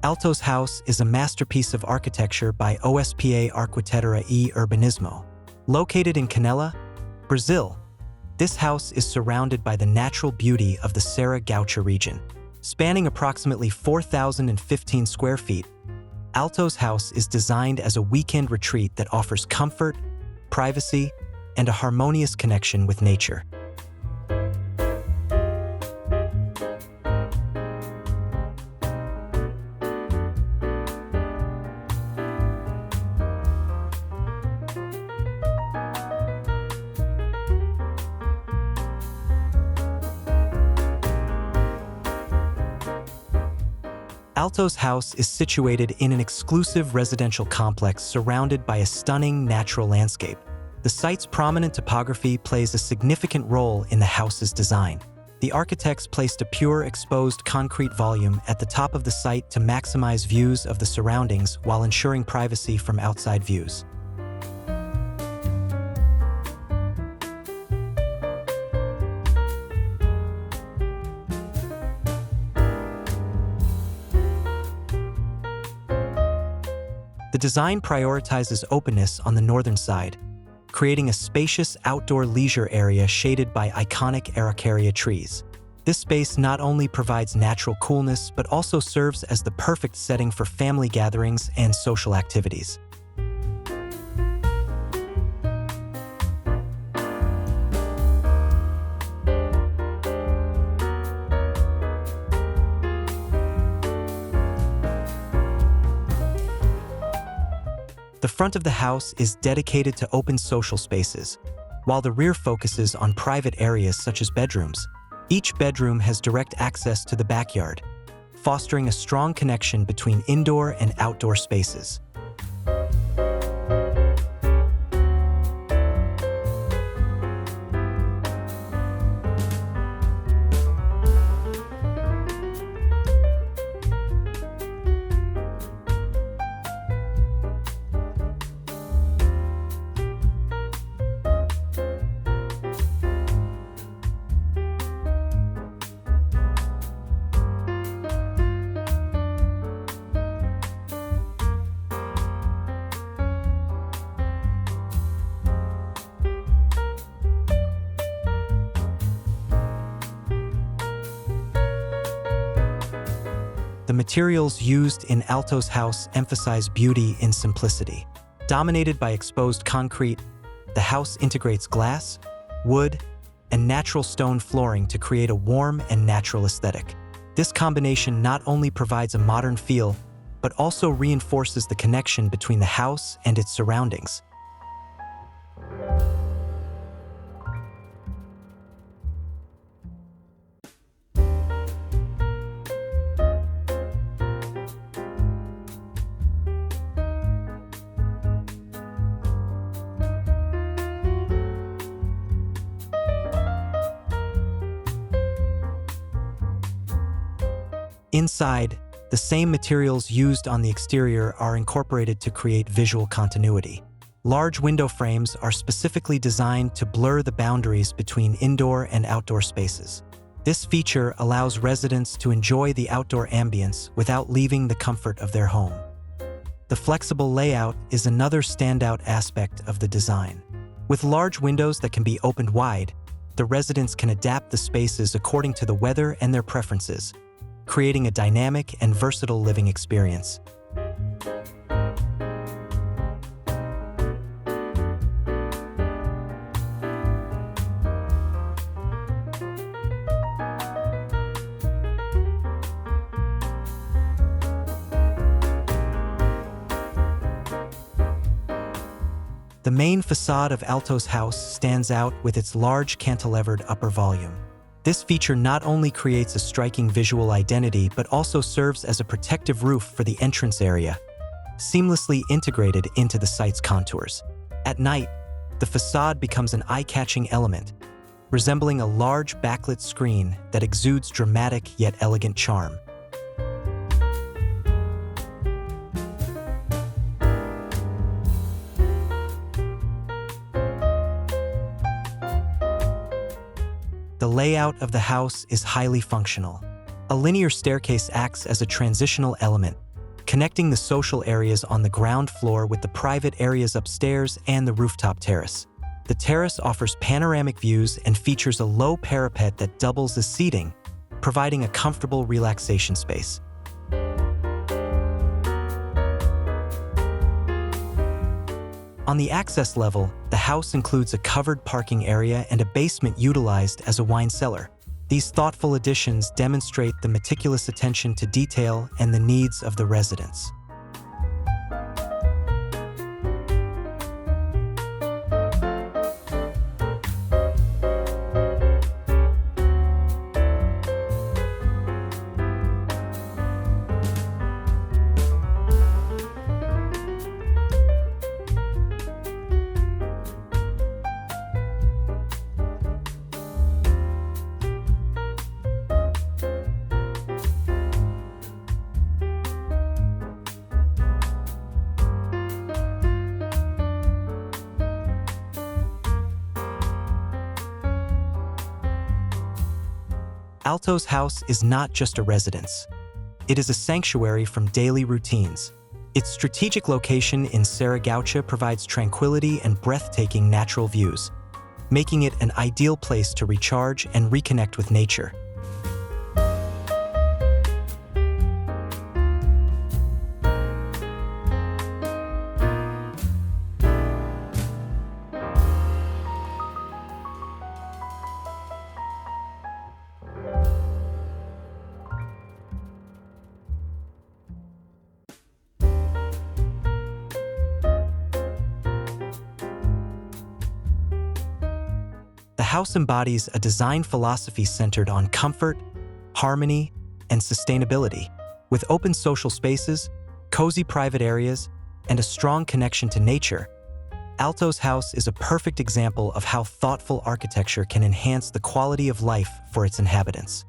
Altos House is a masterpiece of architecture by OSPA Arquitetura e Urbanismo. Located in Canela, Brazil, this house is surrounded by the natural beauty of the Serra Gaúcha region. Spanning approximately 4,015 square feet, Altos House is designed as a weekend retreat that offers comfort, privacy, and a harmonious connection with nature. Altos House is situated in an exclusive residential complex surrounded by a stunning natural landscape. The site's prominent topography plays a significant role in the house's design. The architects placed a pure exposed concrete volume at the top of the site to maximize views of the surroundings while ensuring privacy from outside views. The design prioritizes openness on the northern side, creating a spacious outdoor leisure area shaded by iconic Araucaria trees. This space not only provides natural coolness but also serves as the perfect setting for family gatherings and social activities. The front of the house is dedicated to open social spaces, while the rear focuses on private areas such as bedrooms. Each bedroom has direct access to the backyard, fostering a strong connection between indoor and outdoor spaces. The materials used in Altos House emphasize beauty in simplicity. Dominated by exposed concrete, the house integrates glass, wood, and natural stone flooring to create a warm and natural aesthetic. This combination not only provides a modern feel, but also reinforces the connection between the house and its surroundings. Inside, the same materials used on the exterior are incorporated to create visual continuity. Large window frames are specifically designed to blur the boundaries between indoor and outdoor spaces. This feature allows residents to enjoy the outdoor ambience without leaving the comfort of their home. The flexible layout is another standout aspect of the design. With large windows that can be opened wide, the residents can adapt the spaces according to the weather and their preferences, creating a dynamic and versatile living experience. The main facade of Altos House stands out with its large cantilevered upper volume. This feature not only creates a striking visual identity but also serves as a protective roof for the entrance area, seamlessly integrated into the site's contours. At night, the facade becomes an eye-catching element, resembling a large backlit screen that exudes dramatic yet elegant charm. The layout of the house is highly functional. A linear staircase acts as a transitional element, connecting the social areas on the ground floor with the private areas upstairs and the rooftop terrace. The terrace offers panoramic views and features a low parapet that doubles as seating, providing a comfortable relaxation space. On the access level, the house includes a covered parking area and a basement utilized as a wine cellar. These thoughtful additions demonstrate the meticulous attention to detail and the needs of the residents. Altos House is not just a residence. It is a sanctuary from daily routines. Its strategic location in Serra Gaúcha provides tranquility and breathtaking natural views, making it an ideal place to recharge and reconnect with nature. The house embodies a design philosophy centered on comfort, harmony, and sustainability. With open social spaces, cozy private areas, and a strong connection to nature, Altos House is a perfect example of how thoughtful architecture can enhance the quality of life for its inhabitants.